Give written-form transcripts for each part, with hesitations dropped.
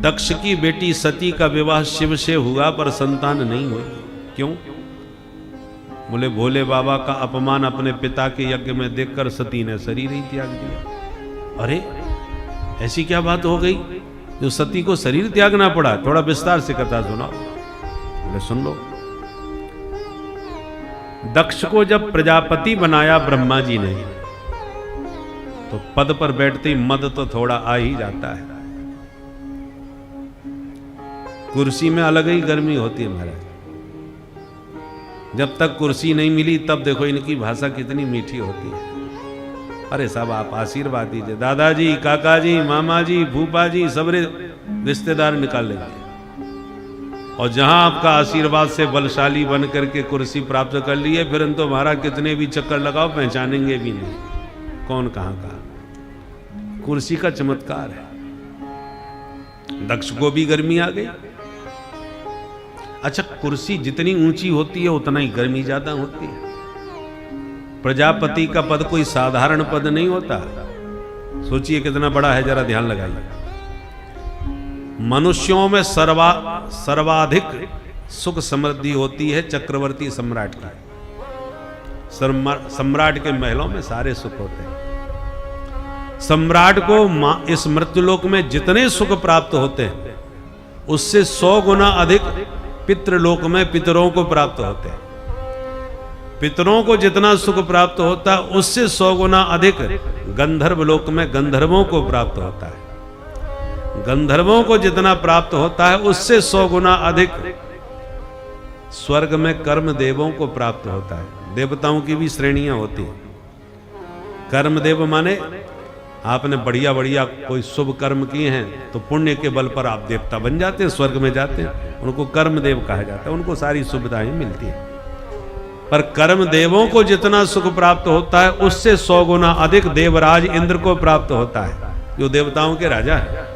दक्ष की बेटी सती का विवाह शिव से हुआ पर संतान नहीं हुई। क्यों? बोले भोले बाबा का अपमान अपने पिता के यज्ञ में देखकर सती ने शरीर ही त्याग दिया। अरे ऐसी क्या बात हो गई जो सती को शरीर त्यागना पड़ा? थोड़ा विस्तार से कथा सुनाओ। बोले सुन लो। दक्ष को जब प्रजापति बनाया ब्रह्मा जी ने, तो पद पर बैठते ही मद तो थोड़ा आ ही जाता है। कुर्सी में अलग ही गर्मी होती है महाराज। जब तक कुर्सी नहीं मिली तब देखो इनकी भाषा कितनी मीठी होती है। अरे सब आप आशीर्वाद दीजिए, दादाजी, काका जी, मामा जी, फूफा जी, सब रिश्तेदार निकाल लेंगे। और जहां आपका आशीर्वाद से बलशाली बन करके कुर्सी प्राप्त कर लिए, फिर हम तो महाराज कितने भी चक्कर लगाओ पहचानेंगे भी नहीं कौन कहां का। कुर्सी का चमत्कार है। दक्ष को भी गर्मी आ गई। अच्छा, कुर्सी जितनी ऊंची होती है उतना ही गर्मी ज्यादा होती है। प्रजापति का पद कोई साधारण पद नहीं होता। सोचिए कितना बड़ा है, जरा ध्यान लगाइए। मनुष्यों में सर्वाधिक सुख समृद्धि होती है चक्रवर्ती सम्राट की। सम्राट के महलों में सारे सुख होते हैं। सम्राट को इस मृत्युलोक में जितने सुख प्राप्त होते हैं उससे 100 गुना अधिक पितृलोक में पितरों को प्राप्त होते हैं। पितरों को जितना सुख प्राप्त होता है उससे 100 गुना अधिक गंधर्व लोक में गंधर्वों को प्राप्त होता है। गंधर्वों को जितना प्राप्त होता है उससे 100 गुना अधिक स्वर्ग में कर्म देवों को प्राप्त होता है। देवताओं की भी श्रेणियां होती हैं। कर्म देव माने आपने बढ़िया बढ़िया कोई शुभ कर्म किए हैं तो पुण्य के बल पर आप देवता बन जाते हैं, स्वर्ग में जाते हैं, उनको कर्म देव कहा जाता है। उनको सारी सुविधाएं मिलती हैं। पर कर्म देवों को जितना सुख प्राप्त होता है उससे 100 गुना अधिक देवराज इंद्र को प्राप्त होता है, जो देवताओं के राजा है।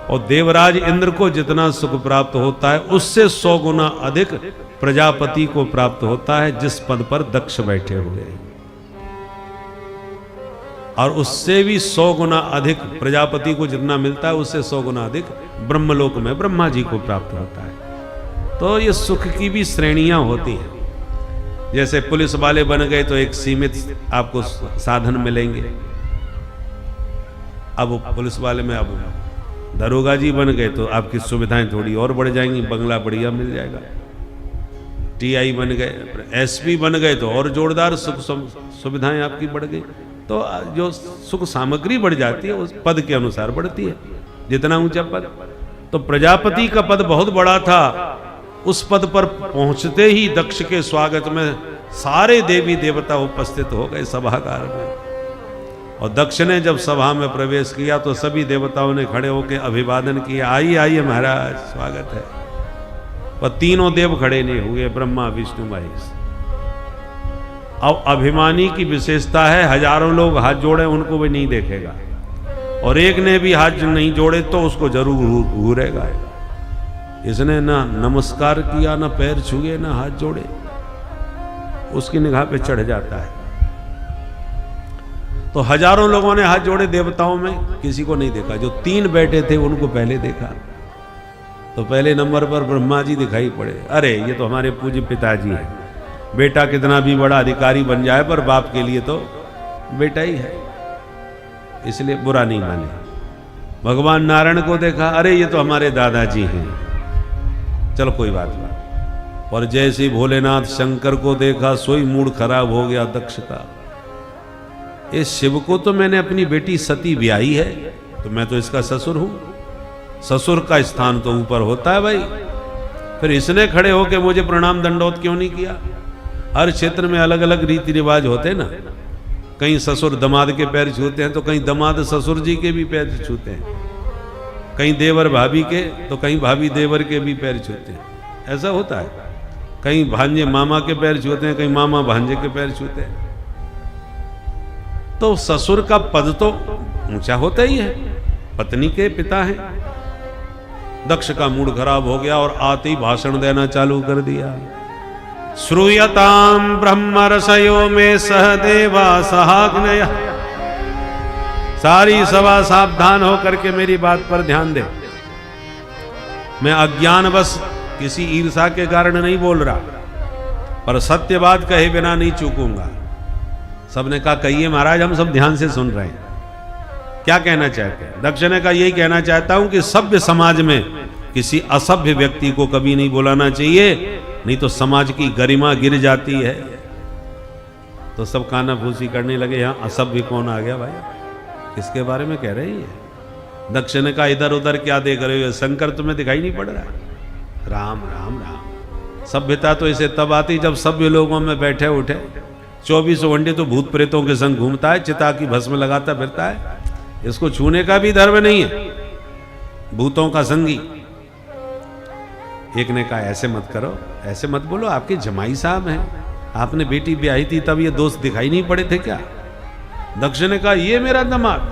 और देवराज इंद्र को जितना सुख प्राप्त होता है उससे 100 गुना अधिक प्रजापति को प्राप्त होता है, जिस पद पर दक्ष बैठे हुए हैं। और उससे भी 100 गुना अधिक प्रजापति को जितना मिलता है उससे 100 गुना अधिक ब्रह्मलोक में ब्रह्मा जी को प्राप्त होता है। तो ये सुख की भी श्रेणियां होती हैं। जैसे पुलिस वाले बन गए तो एक सीमित आपको साधन मिलेंगे। अब पुलिस वाले में अब दरोगा जी बन गए तो आपकी सुविधाएं थोड़ी और बढ़ जाएंगी, बंगला बढ़िया मिल जाएगा। टीआई बन गए, एसपी बन गए तो और जोरदार सुख सुविधाएं आपकी बढ़ गई। तो जो सुख सामग्री बढ़ जाती है उस पद के अनुसार बढ़ती है, जितना ऊंचा पद। तो प्रजापति का पद बहुत बड़ा था। उस पद पर पहुंचते ही दक्ष के स्वागत में सारे देवी देवता उपस्थित हो गए सभागार में। और दक्ष ने जब सभा में प्रवेश किया तो सभी देवताओं ने खड़े होकर अभिवादन किया, आइए आइए महाराज, स्वागत है। और तीनों देव खड़े नहीं हुए, ब्रह्मा विष्णु महेश। अब अभिमानी की विशेषता है, हजारों लोग हाथ जोड़े उनको भी नहीं देखेगा, और एक ने भी हाथ नहीं जोड़े तो उसको जरूर घूरेगा। इसने ना नमस्कार किया, ना पैर छुए, ना हाथ जोड़े, उसकी निगाह पे चढ़ जाता है। तो हजारों लोगों ने हाथ जोड़े, देवताओं में किसी को नहीं देखा। जो 3 बैठे थे उनको पहले देखा। तो पहले नंबर पर ब्रह्मा जी दिखाई पड़े। अरे ये तो हमारे पूज्य पिताजी हैं। बेटा कितना भी बड़ा अधिकारी बन जाए पर बाप के लिए तो बेटा ही है, इसलिए बुरा नहीं माने। भगवान नारायण को देखा, अरे ये तो हमारे दादाजी हैं, चलो कोई बात नहीं। और जैसे भोलेनाथ शंकर को देखा सोई मूड खराब हो गया दक्ष का। इस शिव को तो मैंने अपनी बेटी सती ब्याही है, तो मैं तो इसका ससुर हूं। ससुर का स्थान तो ऊपर होता है भाई। फिर इसने खड़े होकर मुझे प्रणाम दंडोत क्यों नहीं किया? हर क्षेत्र में अलग अलग रीति रिवाज होते हैं ना। कहीं ससुर दमाद के पैर छूते हैं तो कहीं दमाद ससुर जी के भी पैर छूते हैं, कहीं देवर भाभी के तो कहीं भाभी देवर के भी पैर छूते हैं। ऐसा होता है। कहीं भांजे मामा के पैर छूते हैं, कहीं मामा भांजे के पैर छूते हैं। तो ससुर का पद तो ऊंचा होता ही है, पत्नी के पिता हैं। दक्ष का मूड खराब हो गया और आते ही भाषण देना चालू कर दिया। श्रूयताम ब्रह्म रसयो में सहदेवा सहाग्नय। सारी सभा सावधान होकर के मेरी बात पर ध्यान दे। मैं अज्ञानवश किसी ईर्षा के कारण नहीं बोल रहा, पर सत्य बात कहे बिना नहीं चूकूंगा। सबने कहा कहिए महाराज, हम सब ध्यान से सुन रहे हैं, क्या कहना चाहते हैं? दक्ष ने कहा यही कहना चाहता हूं कि सभ्य समाज में किसी असभ्य व्यक्ति को कभी नहीं बुलाना चाहिए, नहीं तो समाज की गरिमा गिर जाती है। तो सब कानाफूसी करने लगे, यहां असभ्य कौन आ गया भाई, किसके बारे में कह रहे हैं? दक्ष ने कहा इधर उधर क्या देख रहे हो, शंकर तुम्हें दिखाई नहीं पड़ रहा? राम राम राम। सभ्यता तो इसे तब आती जब सभ्य लोगों में बैठे उठे। 24 घंटे तो भूत प्रेतों के संग घूमता है, चिता की भस्म लगाता फिरता है, इसको छूने का भी धर्म नहीं है, भूतों का संगी। एक ने कहा ऐसे मत करो, ऐसे मत बोलो, आपके जमाई साहब हैं, आपने बेटी ब्याही थी तब ये दोस्त दिखाई नहीं पड़े थे क्या? दक्ष ने कहा ये मेरा दामाद?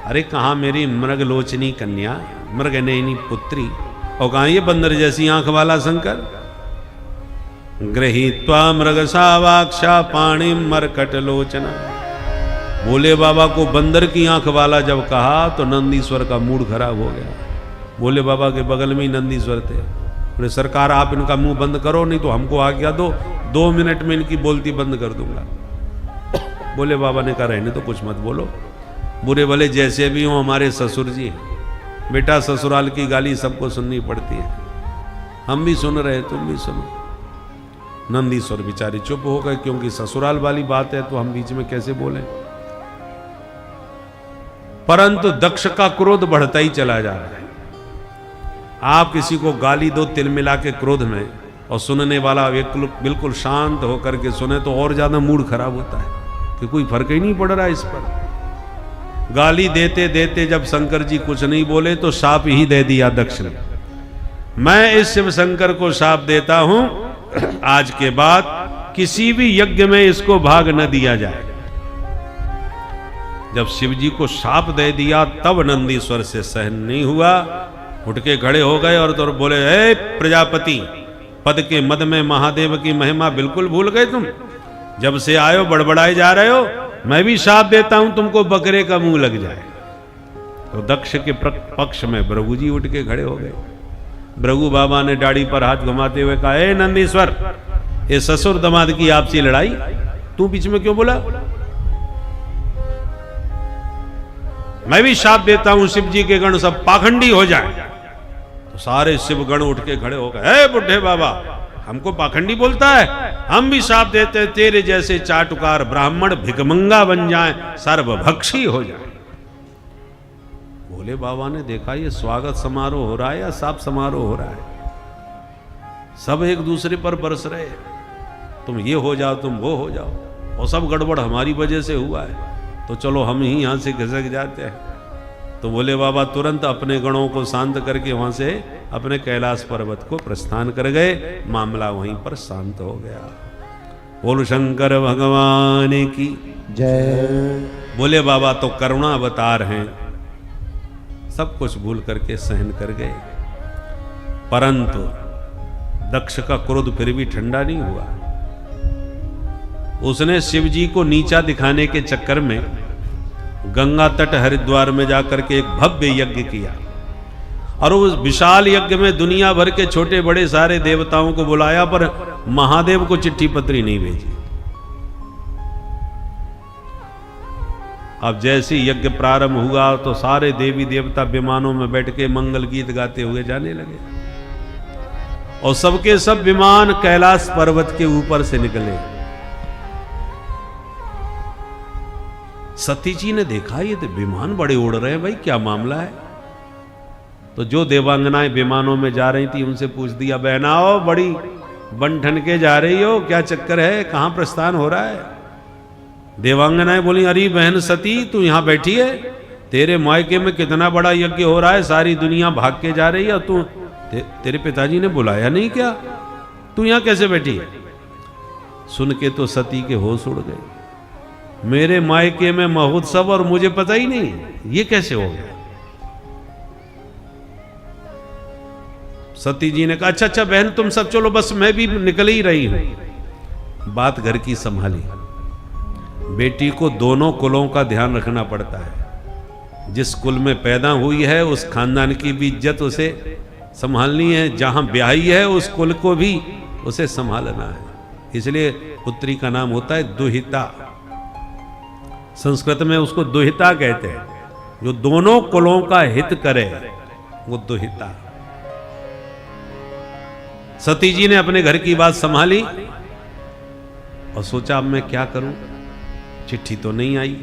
अरे कहाँ मेरी मृगलोचनी कन्या, मृगनयनी पुत्री, और कहाँ ये बंदर जैसी आंख वाला शंकर? गृहीत्वा मृगसावाक्षा पाणी मरकट लोचना। भोले बाबा को बंदर की आंख वाला जब कहा तो नंदीश्वर का मूड खराब हो गया। भोले बाबा के बगल में ही नंदीश्वर थे। बोले सरकार आप इनका मुंह बंद करो, नहीं तो हमको आज्ञा दो, 2 मिनट में इनकी बोलती बंद कर दूंगा। भोले बाबा ने कहा रहने तो कुछ मत बोलो, बुरे भले जैसे भी हों हमारे ससुर जी हैं, बेटा ससुराल की गाली सबको सुननी पड़ती है, हम भी सुन रहे तुम भी सुनो। नंदीश्वर बेचारे चुप हो गए, क्योंकि ससुराल वाली बात है तो हम बीच में कैसे बोलें। परंतु दक्ष का क्रोध बढ़ता ही चला जा रहा है। आप किसी को गाली दो तिल मिला के क्रोध में, और सुनने वाला बिल्कुल शांत होकर के सुने तो और ज्यादा मूड खराब होता है कि कोई फर्क ही नहीं पड़ रहा इस पर। गाली देते देते जब शंकर जी कुछ नहीं बोले तो शाप ही दे दिया दक्ष ने। मैं इस शिव शंकर को शाप देता हूं, आज के बाद किसी भी यज्ञ में इसको भाग न दिया जाए। जब शिव जी को शाप दे दिया तब नंदीश्वर से सहन नहीं हुआ, उठ के खड़े हो गए और तो बोले हे प्रजापति, पद के मद में महादेव की महिमा बिल्कुल भूल गए तुम, जब से आए हो बड़बड़ाए जा रहे हो, मैं भी शाप देता हूं तुमको बकरे का मुंह लग जाए। तो दक्ष के पक्ष में भृगु जी उठ के खड़े हो गए। भृगु बाबा ने दाढ़ी पर हाथ घुमाते हुए कहा हे नंदीश्वर, ये ससुर दामाद की आपसी लड़ाई तू बीच में क्यों बोला? मैं भी शाप देता हूं शिव जी के गण सब पाखंडी हो जाए। तो सारे शिव गण उठ के खड़े हो गए, हे बुढ़े बाबा, हमको पाखंडी बोलता है? हम भी शाप देते हैं तेरे जैसे चाटुकार ब्राह्मण भिखमंगा बन जाएं, सर्वभक्षी हो जाएं। भोले बाबा ने देखा ये स्वागत समारोह हो रहा है या शाप समारोह हो रहा है? सब एक दूसरे पर बरस रहे, तुम ये हो जाओ तुम वो हो जाओ, और सब गड़बड़ हमारी वजह से हुआ है, तो चलो हम ही यहां से घिसक जाते हैं। तो भोले बाबा तुरंत अपने गणों को शांत करके वहां से अपने कैलाश पर्वत को प्रस्थान कर गए। मामला वहीं पर शांत हो गया। बोल शंकर भगवान की जय। भोले बाबा तो करुणा अवतार हैं, सब कुछ भूल करके सहन कर गए। परंतु दक्ष का क्रोध फिर भी ठंडा नहीं हुआ। उसने शिव जी को नीचा दिखाने के चक्कर में गंगा तट हरिद्वार में जाकर के एक भव्य यज्ञ किया, और उस विशाल यज्ञ में दुनिया भर के छोटे बड़े सारे देवताओं को बुलाया, पर महादेव को चिट्ठी पत्री नहीं भेजी। अब जैसे यज्ञ प्रारंभ हुआ तो सारे देवी देवता विमानों में बैठ के मंगल गीत गाते हुए जाने लगे, और सबके सब विमान कैलाश पर्वत के ऊपर से निकले। सती जी ने देखा ये तो विमान बड़े उड़ रहे हैं, भाई क्या मामला है? तो जो देवांगनाएं विमानों में जा रही थी उनसे पूछ दिया, बहनाओ बड़ी बन ठन के जा रही हो, क्या चक्कर है, कहां प्रस्थान हो रहा है? देवांगनाएं बोली, अरे बहन सती तू यहां बैठी है, तेरे मायके में कितना बड़ा यज्ञ हो रहा है, सारी दुनिया भाग के जा रही है, तू तेरे पिताजी ने बुलाया नहीं क्या, तू यहां कैसे बैठी है? सुन के तो सती के होश उड़ गए। मेरे मायके में महोत्सव और मुझे पता ही नहीं, ये कैसे हो गया? सती जी ने कहा, अच्छा अच्छा बहन तुम सब चलो, बस मैं भी निकल ही रही हूं। बात घर की संभाली। बेटी को दोनों कुलों का ध्यान रखना पड़ता है। जिस कुल में पैदा हुई है उस खानदान की भी इज्जत उसे संभालनी है, जहां ब्याही है उस कुल को भी उसे संभालना है। इसलिए पुत्री का नाम होता है दुहिता। संस्कृत में उसको दुहिता कहते हैं, जो दोनों कुलों का हित करे वो दुहिता। सती जी ने अपने घर की बात संभाली और सोचा अब मैं क्या करूं, चिट्ठी तो नहीं आई,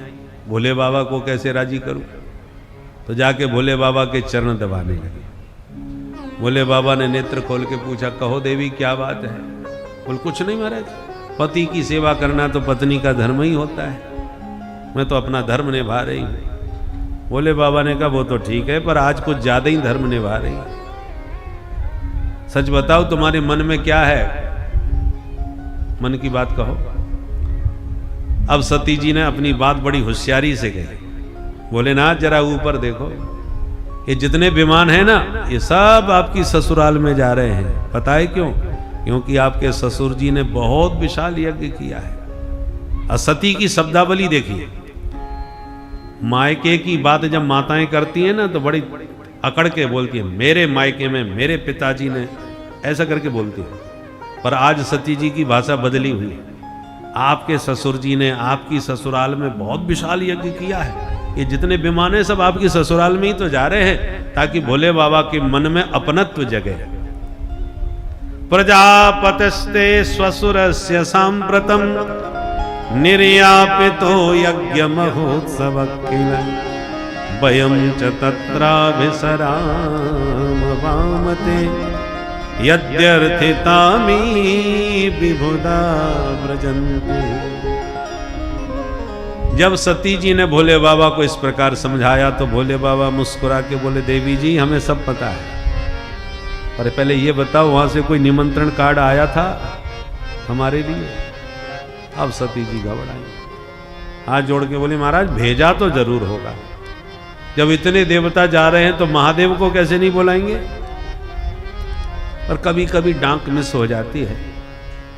भोले बाबा को कैसे राजी करूं। तो जाके भोले बाबा के चरण दबाने लगे। भोले बाबा ने नेत्र खोल के पूछा, कहो देवी क्या बात है। बोल कुछ नहीं महाराज, पति की सेवा करना तो पत्नी का धर्म ही होता है, मैं तो अपना धर्म निभा रही हूं। भोले बाबा ने कहा वो तो ठीक है, पर आज कुछ ज्यादा ही धर्म निभा रही है। सच बताओ तुम्हारे मन में क्या है, मन की बात कहो। अब सती जी ने अपनी बात बड़ी होशियारी से कही, भोलेनाथ जरा ऊपर देखो, ये जितने विमान हैं ना ये सब आपकी ससुराल में जा रहे हैं। पता है क्यों? क्योंकि आपके ससुर जी ने बहुत विशाल यज्ञ किया है। और सती की शब्दावली देखिए, मायके की बात जब माताएं करती हैं ना तो बड़ी अकड़ के बोलती है, मेरे मायके में मेरे पिताजी ने, ऐसा करके बोलती है। पर आज सती जी की भाषा बदली हुई है, आपके ससुर जी ने आपकी ससुराल में बहुत विशाल यज्ञ किया है, ये जितने विमान हैं सब आपकी ससुराल में ही तो जा रहे हैं, ताकि भोले बाबा के मन में अपनत्व जगे। प्रजापतस्ते स्वसुरस्य सांप्रतम निर्यापितो यज्ञ महोत्सव किल वयं च तत्राभिसराम वामते यद्यर्थितामी विभुदा व्रजन्ते। जब सती जी ने भोले बाबा को इस प्रकार समझाया तो भोले बाबा मुस्कुरा के बोले, देवी जी हमें सब पता है, पर पहले ये बताओ वहां से कोई निमंत्रण कार्ड आया था हमारे लिए? अब सती जी घबराई, हाथ जोड़ के बोली, महाराज भेजा तो जरूर होगा, जब इतने देवता जा रहे हैं तो महादेव को कैसे नहीं बुलाएंगे। पर कभी कभी डाक मिस हो जाती है,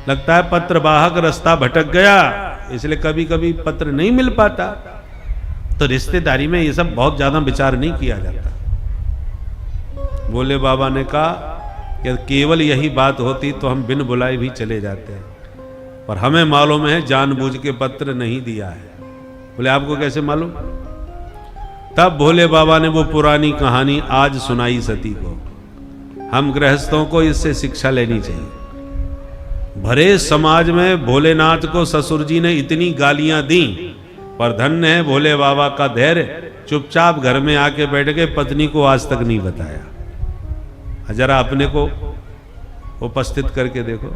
लगता है पत्र वाहक रास्ता भटक गया, इसलिए कभी कभी पत्र नहीं मिल पाता। तो रिश्तेदारी में ये सब बहुत ज्यादा विचार नहीं किया जाता। भोले बाबा ने कहा कि केवल यही बात होती तो हम बिन बुलाए भी चले जाते हैं, पर हमें मालूम है जानबूझ के पत्र नहीं दिया है। बोले आपको कैसे मालूम? तब भोले बाबा ने वो पुरानी कहानी आज सुनाई सती को। हम गृहस्थों को इससे शिक्षा लेनी चाहिए। भरे समाज में भोलेनाथ को ससुर जी ने इतनी गालियां दी, पर धन्य है भोले बाबा का धैर्य, चुपचाप घर में आके बैठ के पत्नी को आज तक नहीं बताया। जरा अपने को उपस्थित करके देखो,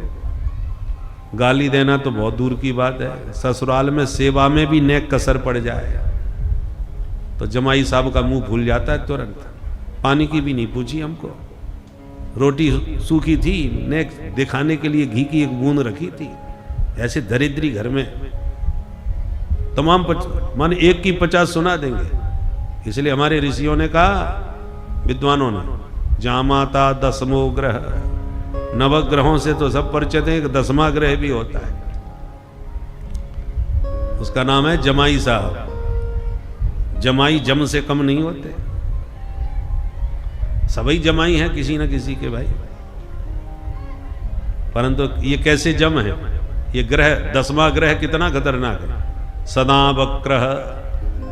गाली देना तो बहुत दूर की बात है, ससुराल में सेवा में भी नेक कसर पड़ जाए तो जमाई साहब का मुंह भूल जाता है तुरंत। पानी की भी नहीं पूछी हमको, रोटी सूखी थी, नेक दिखाने के लिए घी की एक बूंद रखी थी। ऐसे दरिद्री घर में तमाम मन एक की 50 सुना देंगे। इसलिए हमारे ऋषियों ने कहा, विद्वानों ने, जामाता दसमो ग्रह, नवग्रहों से तो सब परिचित है, एक 10वां ग्रह भी होता है, उसका नाम है जमाई साहब। जमाई जम से कम नहीं होते, सभी जमाई हैं किसी न किसी के भाई, परंतु ये कैसे जम है? ये ग्रह 10वां ग्रह कितना खतरनाक है। सदा वक्रः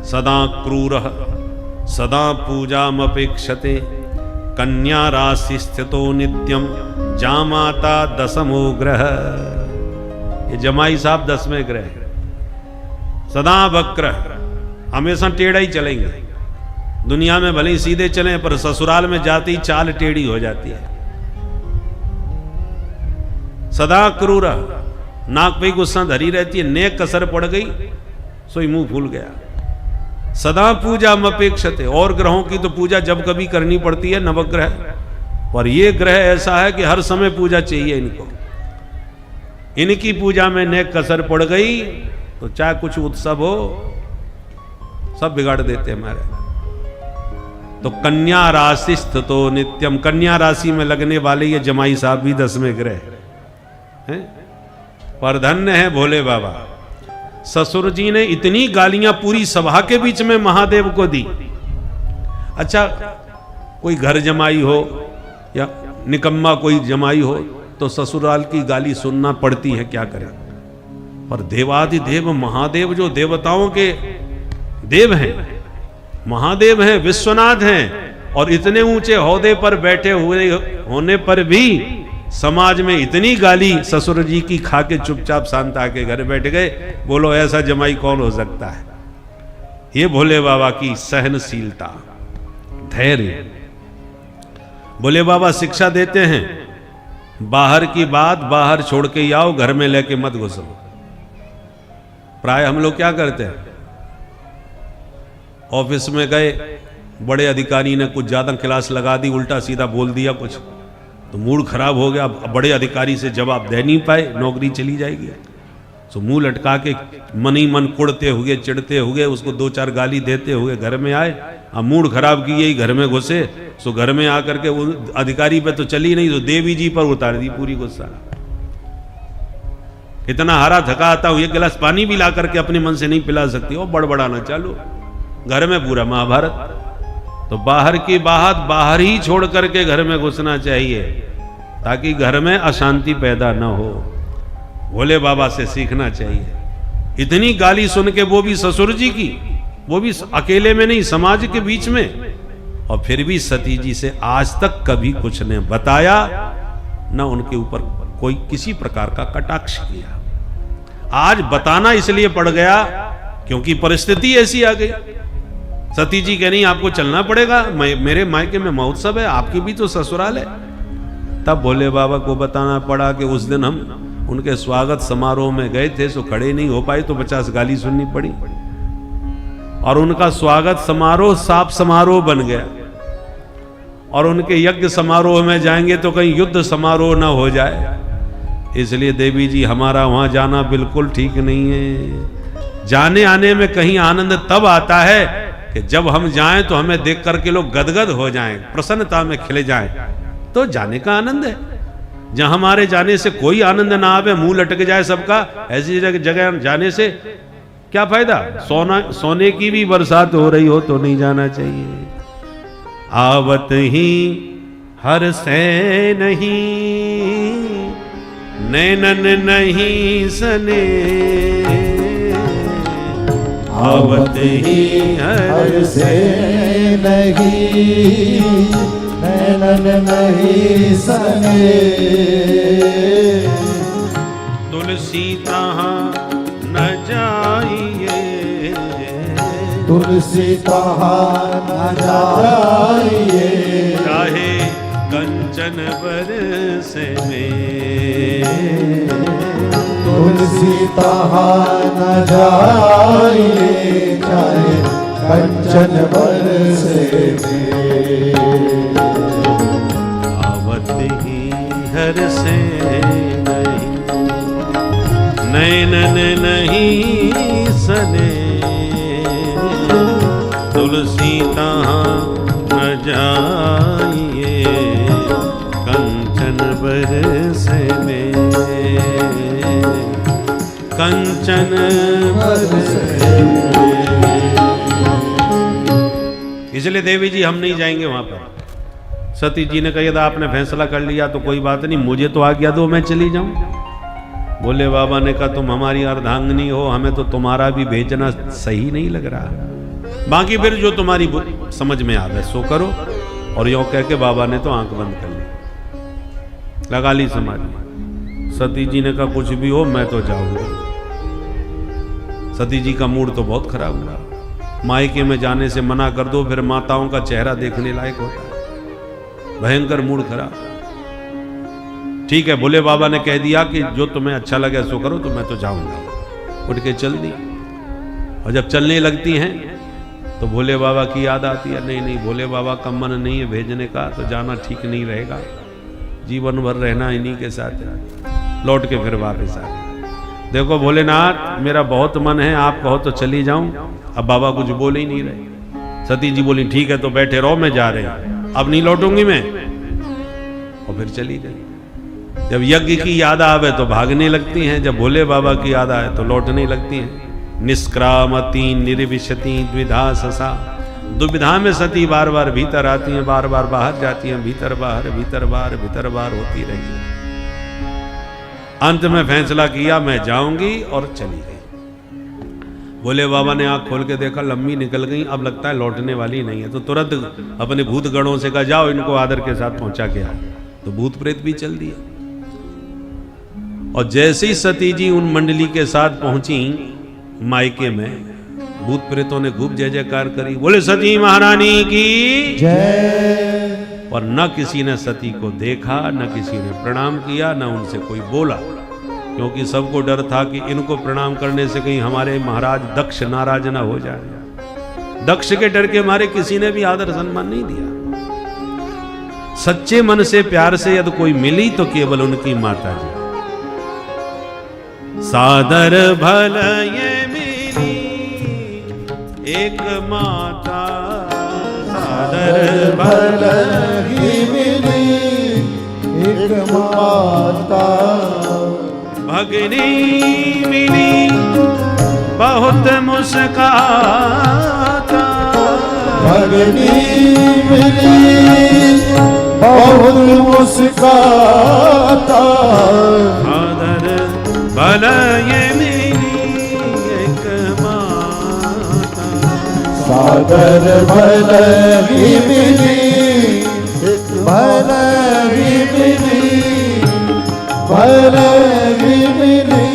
सदा क्रूरः सदा पूजामपेक्षते कन्या राशि स्थितो नित्यम जामाता दसमो ग्रह। ये जमाई साहब 10वें ग्रह है। सदा वक्र, हमेशा टेढ़ा ही चलेंगे। दुनिया में भले ही सीधे चलें, पर ससुराल में जाती चाल टेढ़ी हो जाती है। सदा क्रूर, नाक पे गुस्सा धरी रहती है, नेक कसर पड़ गई सोई मुंह फूल गया। सदा पूजा मपेक्षते, और ग्रहों की तो पूजा जब कभी करनी पड़ती है, नवग्रह, पर ये ग्रह ऐसा है कि हर समय पूजा चाहिए इनको। इनकी पूजा में नेक कसर पड़ गई तो चाहे कुछ उत्सव हो सब बिगाड़ देते हमारे। तो कन्या राशि स्थितो नित्यम, कन्या राशि में लगने वाले ये जमाई साहब भी 10वें ग्रह हैं। पर धन्य है भोले बाबा, ससुर जी ने इतनी गालियां पूरी सभा के बीच में महादेव को दी। अच्छा, कोई घर जमाई हो या निकम्मा कोई जमाई हो तो ससुराल की गाली सुनना पड़ती है, क्या करें। पर देवाधिदेव महादेव जो देवताओं के देव हैं, महादेव हैं, विश्वनाथ हैं, और इतने ऊंचे ओहदे पर बैठे हुए होने पर भी समाज में इतनी गाली ससुर जी की खा के चुपचाप शांत आके घर बैठ गए। बोलो ऐसा जमाई कौन हो सकता है। ये भोले बाबा की सहनशीलता, धैर्य। भोले बाबा शिक्षा देते हैं, बाहर की बात बाहर छोड़ के ही आओ, घर में लेके मत घुसो। प्राय हम लोग क्या करते हैं, ऑफिस में गए, बड़े अधिकारी ने कुछ ज्यादा क्लास लगा दी, उल्टा सीधा बोल दिया कुछ, तो मूड खराब हो गया। बड़े अधिकारी से जवाब दे नहीं पाए, नौकरी चली जाएगी। तो मुंह लटका के मन ही मन कुड़ते हुए, चिढ़ते हुए, उसको 2-4 गाली देते हुए घर में आए। अब मूड खराब किए ही घर में घुसे, सो घर में आकर के वो अधिकारी पे तो चली नहीं, तो देवी जी पर उतार दी पूरी गुस्सा। इतना हारा थका आता हूं, 1 गिलास पानी भी ला करके अपने मन से नहीं पिला सकती, और बड़बड़ाना चालू, घर में पूरा महाभारत। तो बाहर की बात बाहर ही छोड़ करके घर में घुसना चाहिए, ताकि घर में अशांति पैदा न हो। भोले बाबा से सीखना चाहिए। इतनी गाली सुन के, वो भी ससुर जी की, वो भी अकेले में नहीं, समाज के बीच में, और फिर भी सती जी से आज तक कभी कुछ ने बताया, न उनके ऊपर कोई किसी प्रकार का कटाक्ष किया। आज बताना इसलिए पड़ गया क्योंकि परिस्थिति ऐसी आ गई। सती जी कह नहीं आपको चलना पड़ेगा, मेरे मायके में महोत्सव है, आपकी भी तो ससुराल है। तब भोले बाबा को बताना पड़ा कि उस दिन हम उनके स्वागत समारोह में गए थे, सो खड़े नहीं हो पाए, तो 50 गाली सुननी पड़ी, और उनका स्वागत समारोह साप समारोह बन गया। और उनके यज्ञ समारोह में जाएंगे तो कहीं युद्ध समारोह ना हो जाए, इसलिए देवी जी हमारा वहां जाना बिल्कुल ठीक नहीं है। जाने आने में कहीं आनंद तब आता है कि जब हम जाएं तो हमें देख करके लोग गदगद हो जाएं, प्रसन्नता में खिले जाएं, तो जाने का आनंद है। जहां हमारे जाने से कोई आनंद ना आवे, मुंह लटक जाए सबका, ऐसी जगह जाने से क्या फायदा। सोने की भी बरसात हो रही हो तो नहीं जाना चाहिए। आवत ही हर से नहीं, नैनन नहीं सने, आवत ही हर से नहीं, नैनन नहीं सने। तुलसी तहाँ न जाइए, तुलसी तहाँ न जाइए, चाहे कंचन बरसे में, तुलसी तहाँ न जाइए, चाहे कंचन बरसे में। आवत ही हर से नहीं, नैनन नहीं सने, तुलसी तहाँ न जाइए, कंचन बरसे में, कंचन बरसे। इसलिए देवी जी हम नहीं जाएंगे वहां पर। सती जी ने कहा आपने फैसला कर लिया तो कोई बात नहीं, मुझे तो आज्ञा दो, मैं चली जाऊं। भोले बाबा ने कहा तुम हमारी अर्धांगिनी हो, हमें तो तुम्हारा भी भेजना सही नहीं लग रहा, बाकी फिर जो तुम्हारी समझ में आवे सो करो। और यो कह के बाबा ने तो आंख बंद कर ली, लगा ली समाधि। सती जी ने कहा कुछ भी हो मैं तो जाऊंगी। सती जी का मूड तो बहुत खराब हुआ। मायके में जाने से मना कर दो, फिर माताओं का चेहरा देखने लायक होता है। भयंकर मूड खराब। ठीक है, भोले बाबा ने कह दिया कि जो तुम्हें अच्छा लगे सो करो, तो मैं तो जाऊंगा। उठ के चल दी। और जब चलने लगती हैं तो भोले बाबा की याद आती है, नहीं नहीं भोले बाबा का मन नहीं है भेजने का, तो जाना ठीक नहीं रहेगा, जीवन भर रहना इन्हीं के साथ है। लौट के फिर वापस आ गए। देखो भोलेनाथ मेरा बहुत मन है, आप कहो तो चली जाऊं। अब बाबा कुछ बोल ही नहीं रहे। सती जी बोली ठीक है तो बैठे रहो, मैं जा रही हूं, अब नहीं लौटूंगी मैं। और फिर चली गई। जब यज्ञ की याद आवे तो भागने लगती हैं, जब भोले बाबा की याद आए तो लौटने लगती हैं। निष्क्रामती निर्विशति द्विधा ससा दुविधा में सती बार बार भीतर आती हैं, बार बार बाहर जाती हैं, भीतर बाहर भीतर बाहर भीतर बाहर होती रही। अंत में फैसला किया मैं जाऊंगी और चली गई। भोले बाबा ने आंख खोल के देखा, लंबी निकल गई, अब लगता है लौटने वाली नहीं है। तो तुरंत अपने भूत गणों से कहा जाओ इनको आदर के साथ पहुंचा के आओ। तो भूत प्रेत भी चल दिया। और जैसे ही सती जी उन मंडली के साथ पहुंची मायके में, भूत प्रेतों ने खूब जय जयकार करी, बोले सती महारानी की जय। और न किसी ने सती को देखा, न किसी ने प्रणाम किया, न उनसे कोई बोला, क्योंकि सबको डर था कि इनको प्रणाम करने से कहीं हमारे महाराज दक्ष नाराज ना हो जाए। दक्ष के डर के मारे किसी ने भी आदर सम्मान नहीं दिया। सच्चे मन से प्यार से यदि कोई मिली तो केवल उनकी माता जी। सादर भल ये मिली एक माता, सादर भल ही मिली एक माता, भगनी मिली बहुत मुस्काता, भगनी मिली बहुत मुस्काता, सादर भल ये मिली एक माता, सादर भल ही मिली भल ही मिली भल ही मिली।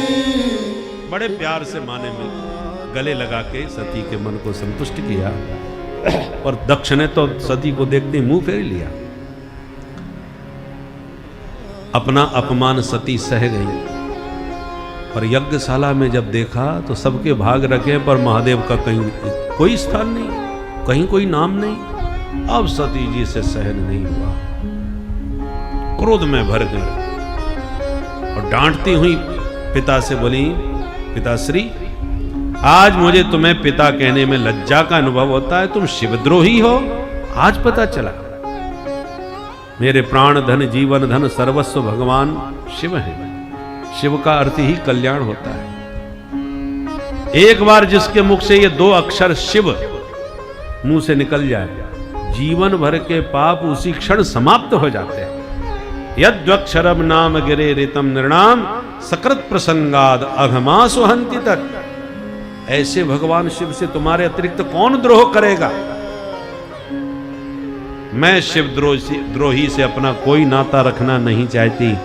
बड़े प्यार से माने में गले लगा के सती के मन को संतुष्ट किया। और दक्ष ने तो सती को देखते मुंह फेर लिया। अपना अपमान सती सह गई। और यज्ञशाला में जब देखा तो सबके भाग रखे पर महादेव का कहीं कोई स्थान नहीं, कहीं कोई नाम नहीं। अब सती जी से सहन नहीं हुआ, क्रोध में भर गई और डांटती हुई पिता से बोली, पिताश्री आज मुझे तुम्हें पिता कहने में लज्जा का अनुभव होता है, तुम शिवद्रोही हो, आज पता चला। मेरे प्राण धन जीवन धन सर्वस्व भगवान शिव है। शिव का अर्थ ही कल्याण होता है। एक बार जिसके मुख से ये दो अक्षर शिव मुंह से निकल जाए, जीवन भर के पाप उसी क्षण समाप्त हो जाते हैं। यद्वक्षरम नाम गिरे रितम निर्णाम सकृत प्रसंगाद अघमासु हंति तत्। ऐसे भगवान शिव से तुम्हारे अतिरिक्त कौन द्रोह करेगा। मैं शिव द्रोही से अपना कोई नाता रखना नहीं चाहती,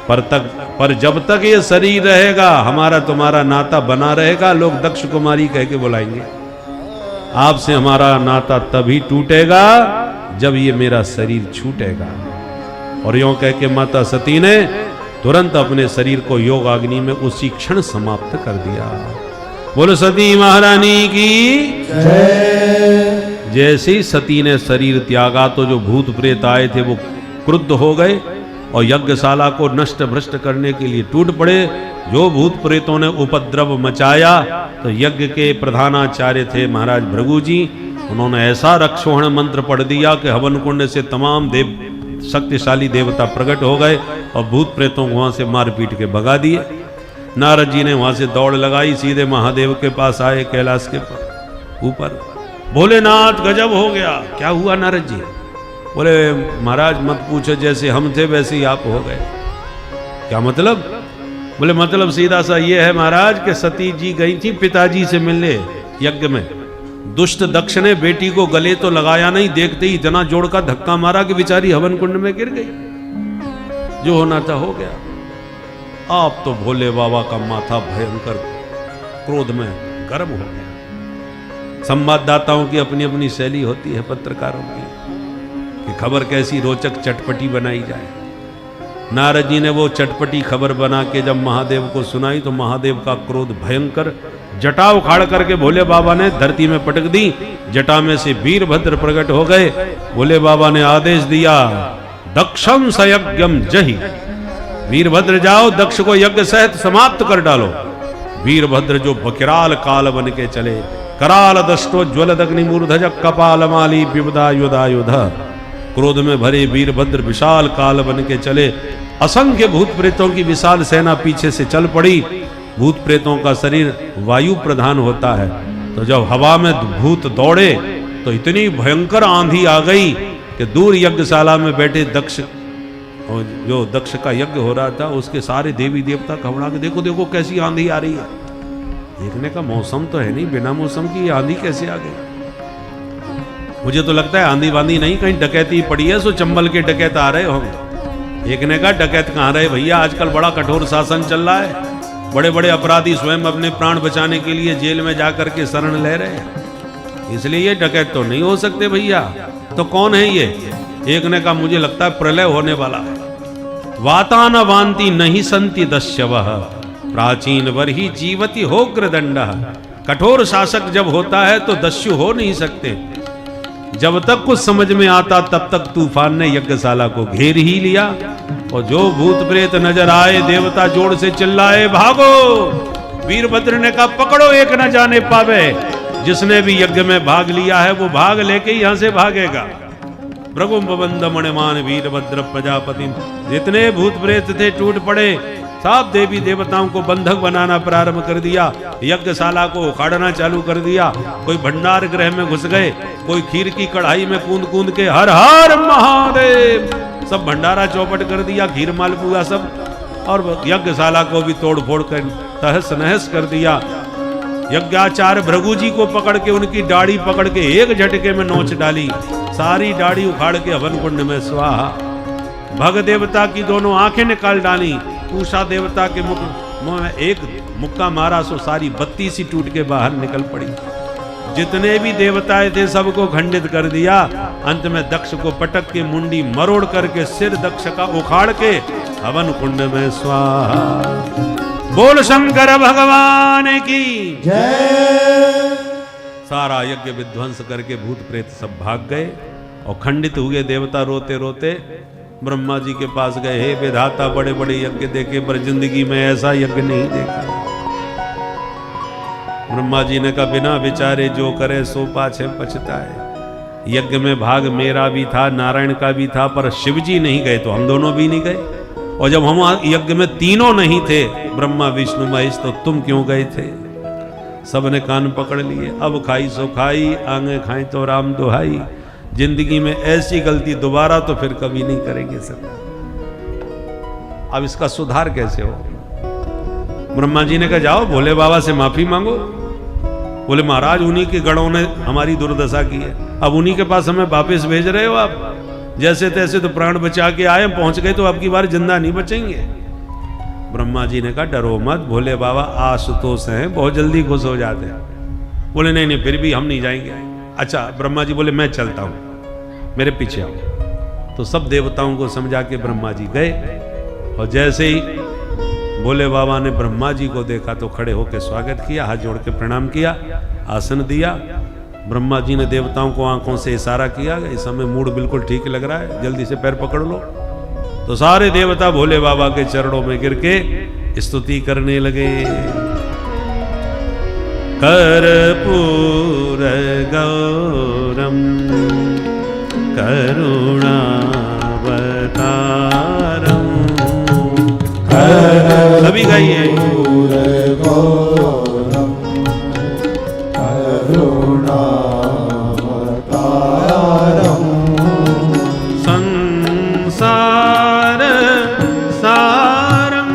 पर जब तक ये शरीर रहेगा हमारा तुम्हारा नाता बना रहेगा। लोग दक्ष कुमारी कह के बुलाएंगे। आपसे हमारा नाता तभी टूटेगा जब ये मेरा शरीर छूटेगा। और यूं कह के माता सती ने तुरंत अपने शरीर को योग अग्नि में उसी क्षण समाप्त कर दिया। बोलो सती महारानी की जय। जैसे ही सती ने शरीर त्यागा तो जो भूत प्रेत आए थे वो क्रुद्ध हो गए और यज्ञशाला को नष्ट भ्रष्ट करने के लिए टूट पड़े। जो भूत प्रेतों ने उपद्रव मचाया तो यज्ञ के प्रधानाचार्य थे महाराज भृगु जी, उन्होंने ऐसा रक्षोहण मंत्र पढ़ दिया कि हवन कुंड से तमाम शक्तिशाली देवता प्रकट हो गए और भूत प्रेतों को वहां से मार पीट के भगा दिए। नारद जी ने वहां से दौड़ लगाई, सीधे महादेव के पास आए कैलाश के ऊपर। भोलेनाथ गजब हो गया। क्या हुआ नारद जी? बोले महाराज मत पूछो, जैसे हम थे वैसे ही आप हो गए। क्या मतलब? बोले मतलब सीधा सा ये है महाराज कि सती जी गई थी पिताजी से मिलने यज्ञ में। दुष्ट दक्ष ने बेटी को गले तो लगाया नहीं, देखते ही इतना जोड़ का धक्का मारा कि बेचारी हवन कुंड में गिर गई। जो होना था हो गया। आप तो भोले बाबा का माथा भयंकर क्रोध में गर्म हो गया। संवाददाताओं की अपनी अपनी शैली होती है, पत्रकारों की, कि खबर कैसी रोचक चटपटी बनाई जाए। नारद जी ने वो चटपटी खबर बना के जब महादेव को सुनाई तो महादेव का क्रोध भयंकर, जटा उखाड़ करके भोले बाबा ने धरती में पटक दी। जटा में से वीरभद्र प्रकट हो गए। भोले बाबा ने आदेश दिया, दक्षम सयज्ञम जहि। वीरभद्र जाओ, दक्ष को यज्ञ सहित समाप्त कर डालो। वीरभद्र जो बकिराल काल बन के चले, कराल दष्टो ज्वलदग्निमूर्धज कपाल माली विपदायुधायुध। क्रोध में भरे वीरभद्र विशाल काल बन के चले। असंख्य भूत प्रेतों की विशाल सेना पीछे से चल पड़ी। भूत प्रेतों का शरीर वायु प्रधान होता है, तो जब हवा में भूत दौड़े तो इतनी भयंकर आंधी आ गई कि दूर यज्ञशाला में बैठे दक्ष, और जो दक्ष का यज्ञ हो रहा था, उसके सारे देवी देवता घबरा के देखो देखो कैसी आंधी आ रही है। देखने का मौसम तो है नहीं, बिना मौसम की आंधी कैसे आ गई। मुझे तो लगता है आंधी वांधी नहीं, कहीं डकैती पड़ी है, सो चंबल के डकैत आ रहे होंगे। एक ने कहा डकैत कहाँ रहे भैया, आजकल बड़ा कठोर शासन चल रहा है, बड़े बड़े अपराधी स्वयं अपने प्राण बचाने के लिए जेल में जाकर के शरण ले रहे हैं, इसलिए ये डकैत तो नहीं हो सकते भैया। तो कौन है ये? एक ने कहा मुझे लगता है प्रलय होने वाला है। वाता न वांति नहीं संति दस्यवः, प्राचीन वरहि जीवति होग्रदंडः। कठोर शासक जब होता है तो दस्यु हो नहीं सकते। जब तक कुछ समझ में आता तब तक तूफान ने यज्ञशाला को घेर ही लिया, और जो भूत प्रेत नजर आए देवता जोर से चिल्लाए भागो। वीरभद्र ने कहा पकड़ो, एक न जाने पावे। जिसने भी यज्ञ में भाग लिया है वो भाग लेके यहां से भागेगा। भृगुबंध मणिमान वीरभद्र प्रजापति, जितने भूत प्रेत थे टूट पड़े, सब देवी देवताओं को बंधक बनाना प्रारंभ कर दिया, यज्ञशाला को उखाड़ना चालू कर दिया। कोई भंडार गृह में घुस गए, कोई खीर की कढ़ाई में कूद कूद के हर हर महादेव, सब भंडारा चौपट कर दिया, खीर मालपुआ सब, और यज्ञशाला को भी तोड़ फोड़ कर तहस नहस कर दिया। यज्ञाचार्य भृगु जी को पकड़ के उनकी दाढ़ी पकड़ के एक झटके में नोच डाली, सारी दाढ़ी उखाड़ के हवन कुंड में स्वाहा। भग देवता की दोनों आंखें निकाल डाली, उषा देवता के मुंह में एक मुक्का मारा, सो सारी बत्ती सी टूट के बाहर निकल पड़ी। जितने भी देवताएं थे सबको खंडित कर दिया। अंत में दक्ष को पटक के मुंडी मरोड़ करके सिर दक्ष का उखाड़ के हवन कुंड में स्वाहा। बोल शंकर भगवान की जय। सारा यज्ञ विध्वंस करके भूत प्रेत सब भाग गए, और खंडित हुए देवता रोते रोते ब्रह्मा जी के पास गए। हे विधाता, बड़े बड़े यज्ञ देखे पर जिंदगी में ऐसा यज्ञ नहीं देखा। ब्रह्मा जी ने कहा बिना विचारे जो करे सो पाछे पछताए। यज्ञ में भाग मेरा भी था, नारायण का भी था, पर शिव जी नहीं गए तो हम दोनों भी नहीं गए। और जब हम यज्ञ में तीनों नहीं थे, ब्रह्मा विष्णु महेश, तो तुम क्यों गए थे? सबने कान पकड़ लिए। अब खाई सो खाई, आंगे खाई तो राम दुहाई। जिंदगी में ऐसी गलती दोबारा तो फिर कभी नहीं करेंगे सर। अब इसका सुधार कैसे हो? ब्रह्मा जी ने कहा जाओ भोले बाबा से माफी मांगो। बोले महाराज उन्हीं के गणों ने हमारी दुर्दशा की है, अब उन्हीं के पास हमें वापस भेज रहे हो आप। जैसे तैसे तो प्राण बचा के आए, पहुंच गए तो अब की बार जिंदा नहीं बचेंगे। ब्रह्मा जी ने कहा डरो मत, भोले बाबा आशुतोष हैं, बहुत जल्दी खुश हो जाते हैं। बोले नहीं नहीं फिर भी हम नहीं जाएंगे। अच्छा ब्रह्मा जी बोले मैं चलता हूं, मेरे पीछे आओ। तो सब देवताओं को समझा के ब्रह्मा जी गए, और जैसे ही भोले बाबा ने ब्रह्मा जी को देखा तो खड़े होकर स्वागत किया, हाथ जोड़ के प्रणाम किया, आसन दिया। ब्रह्मा जी ने देवताओं को आंखों से इशारा किया, इस समय मूड बिल्कुल ठीक लग रहा है, जल्दी से पैर पकड़ लो। तो सारे देवता भोले बाबा के चरणों में गिर के स्तुति करने लगे। कर्पूर गौरम करुणावतारम। सभी गाइए। गौरम करुणावतारम। संसार सारम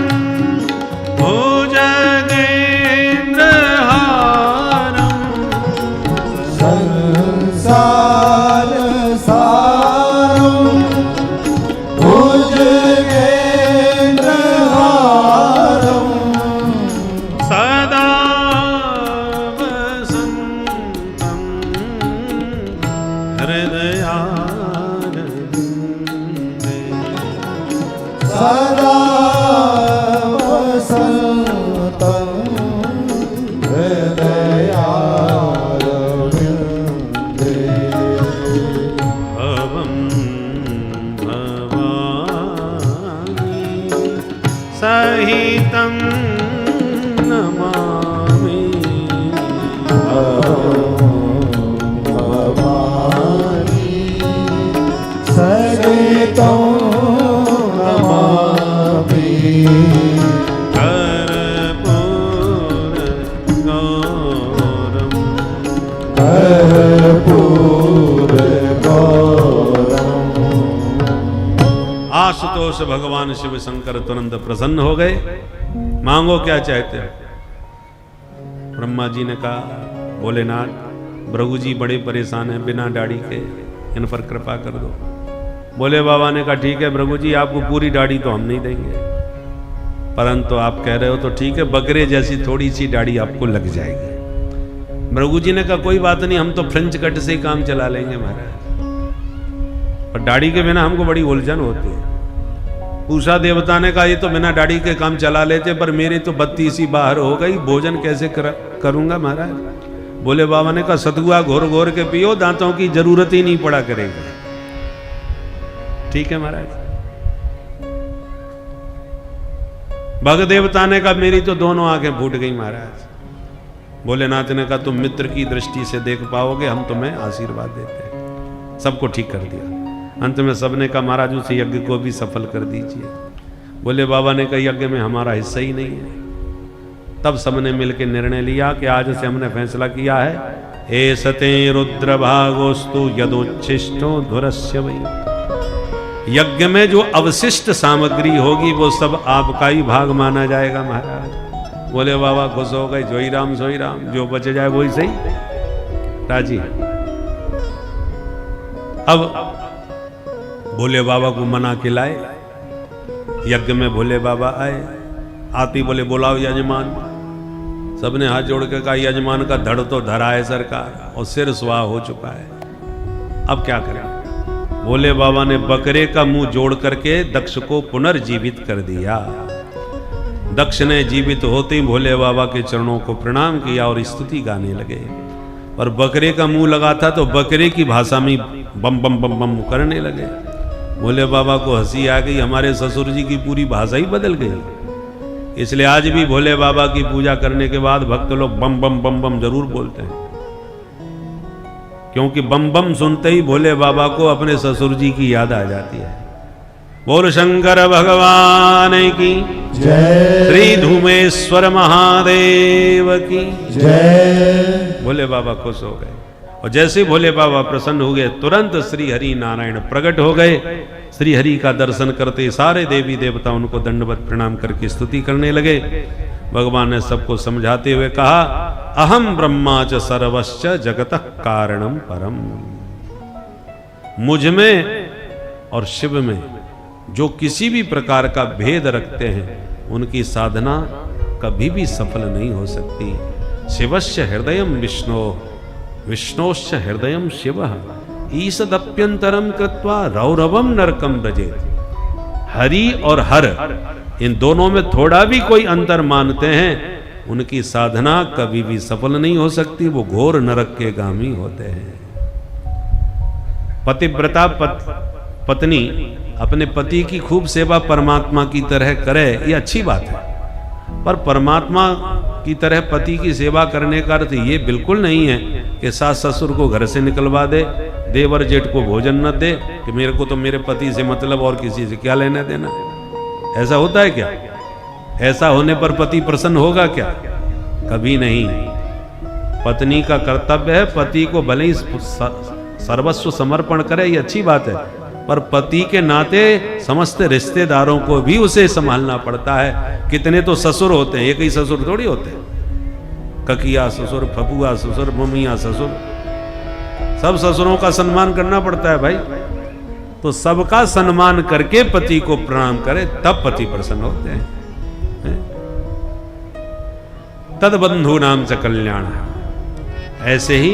भुजगेन्द्रहारम। संसार सारम भुजगेन्द्रहारम। सदा वसन्तं हृदयारविन्दे। सदा वसन्तं हृदयारविन्दे। भवं भवानी सहितं नमामि। भवानी सहितं नमामि। कर्पूर गौरम कर्पूर आशुतोष भगवान शिव शंकर तुरंत प्रसन्न हो गए। मांगो क्या चाहते हो। ब्रह्मा जी ने कहा भोलेनाथ भृगु जी बड़े परेशान हैं बिना दाढ़ी के, इन पर कृपा कर दो। भोले बाबा ने कहा ठीक है भृगु जी, आपको पूरी दाढ़ी तो हम नहीं देंगे, परंतु आप कह रहे हो तो ठीक है, बकरे जैसी थोड़ी सी दाढ़ी आपको लग जाएगी। भृगु जी ने कहा कोई बात नहीं, हम तो फ्रेंच कट से ही काम चला लेंगे महाराज, पर दाढ़ी के बिना हमको बड़ी उलझन होती है। पूषा देवता ने कहा ये तो बिना दाढ़ी के काम चला लेते, पर मेरी तो बत्ती सी बाहर हो गई, भोजन कैसे करूंगा महाराज। बोले बाबा ने कहा सतुआ घोर घोर के पियो, दांतों की जरूरत ही नहीं पड़ा करेगी। ठीक है महाराज। भग देवता ने कहा मेरी तो दोनों आंखें फूट गई महाराज। भोलेनाथ ने कहा तुम मित्र की दृष्टि से देख पाओगे, हम तुम्हें आशीर्वाद देते हैं। सबको ठीक कर दिया। अंत में सबने कहा महाराज उस यज्ञ को भी सफल कर दीजिए। बोले बाबा ने कहा यज्ञ में हमारा हिस्सा ही नहीं है। तब सबने मिलकर निर्णय लिया कि आज से हमने फैसला किया है, हे सते रुद्र भागोस्तु यदोच्छिष्टो धुरस्य वै। यज्ञ में जो अवशिष्ट सामग्री होगी वो सब आपका ही भाग माना जाएगा महाराज। बोले बाबा खुश हो गए, जोई राम सोई राम, जो बच जाए वही सही, राजी। अब भोले बाबा को मना के लाए। यज्ञ में भोले बाबा आए, आती बोले बुलाओ यजमान। सबने हाथ जोड़ के कहा यजमान का धड़ तो धरा है सरकार, और सिर स्वाह हो चुका है, अब क्या करें। भोले बाबा ने बकरे का मुंह जोड़ करके दक्ष को पुनर्जीवित कर दिया। दक्ष ने जीवित होते ही भोले बाबा के चरणों को प्रणाम किया और स्तुति गाने लगे। और बकरे का मुंह लगा था तो बकरे की भाषा में बम बम बम बम करने लगे। भोले बाबा को हंसी आ गई, हमारे ससुर जी की पूरी भाषा ही बदल गई। इसलिए आज भी भोले बाबा की पूजा करने के बाद भक्त लोग बम बम बम बम जरूर बोलते हैं, क्योंकि बम बम सुनते ही भोले बाबा को अपने ससुर जी की याद आ जाती है। बोल शंकर भगवान की जय, श्री धूमेश्वर महादेव की जय। भोले बाबा खुश हो गए। और जैसे भोले बाबा प्रसन्न हो गए तुरंत श्री हरि नारायण प्रकट हो गए। श्री हरि का दर्शन करते सारे देवी देवता उनको दंडवत प्रणाम करके स्तुति करने लगे। भगवान ने सबको समझाते हुए कहा अहम ब्रह्मा च सर्वश्च जगतः कारणम परम। मुझ में और शिव में जो किसी भी प्रकार का भेद रखते हैं उनकी साधना कभी भी सफल नहीं हो सकती। शिवस्य हृदयम विष्णु विष्णोश्च हृदयम शिव ईसदप्यंतरम कृत्वा रौरवम नरकम ब्रजेत। हरि और हर इन दोनों में थोड़ा भी कोई अंतर मानते हैं उनकी साधना कभी भी सफल नहीं हो सकती, वो घोर नरक के गामी होते हैं। पतिव्रता पत्नी अपने पति की खूब सेवा परमात्मा की तरह करे, ये अच्छी बात है, पर परमात्मा की तरह पति की सेवा करने का अर्थ ये बिल्कुल नहीं है कि सास ससुर को घर से निकलवा दे, देवर जेठ को भोजन न दे, कि मेरे को तो मेरे पति से मतलब और किसी से क्या लेना देना। ऐसा होता है क्या? ऐसा होने पर पति प्रसन्न होगा क्या? कभी नहीं। पत्नी का कर्तव्य है पति को भले ही सर्वस्व समर्पण करे, ये अच्छी बात है, पर पति के नाते समस्त रिश्तेदारों को भी उसे संभालना पड़ता है। कितने तो ससुर होते हैं, एक ही ससुर थोड़ी होते हैं, ककिया ससुर, फपुआ ससुर, मम्मिया ससुर, सब ससुरों का सम्मान करना पड़ता है भाई। तो सबका सम्मान करके पति को प्रणाम करे तब पति प्रसन्न होते हैं। तद बंधु नाम च कल्याण। ऐसे ही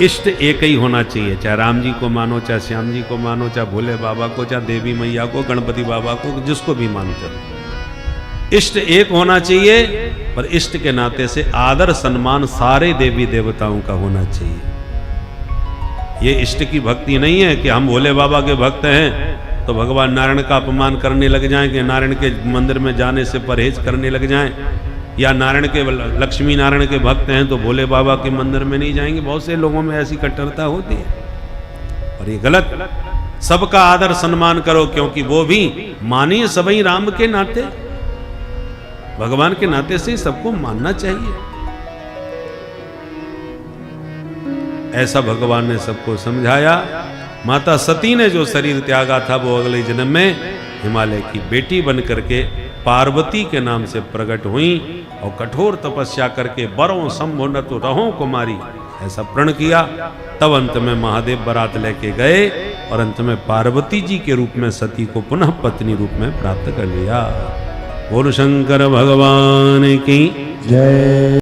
इष्ट एक ही होना चाहिए, चाहे राम जी को मानो, चाहे श्याम जी को मानो, चाहे भोले बाबा को, चाहे देवी मैया को, गणपति बाबा को, जिसको भी मानते हो। इष्ट एक होना चाहिए, पर इष्ट के नाते से आदर सम्मान सारे देवी देवताओं का होना चाहिए। ये इष्ट की भक्ति नहीं है कि हम भोले बाबा के भक्त हैं तो भगवान नारायण का अपमान करने लग जाएं, कि नारायण के मंदिर में जाने से परहेज करने लग जाएं, या नारायण के लक्ष्मी नारायण के भक्त हैं तो भोले बाबा के मंदिर में नहीं जाएंगे। बहुत से लोगों में ऐसी कट्टरता होती है और ये गलत। सबका आदर सम्मान करो, क्योंकि वो भी मानिए सभी राम के नाते, भगवान के नाते से सबको मानना चाहिए। ऐसा भगवान ने सबको समझाया माता सती ने जो शरीर त्यागा था वो अगले जन्म में हिमालय की बेटी बन करके पार्वती के नाम से प्रकट हुई और कठोर तपस्या करके बरों संभो न तो रहो कुमारी ऐसा प्रण किया। तब अंत में महादेव बारात लेके गए और अंत में पार्वती जी के रूप में सती को पुनः पत्नी रूप में प्राप्त कर लिया। बोल शंकर भगवान की जय।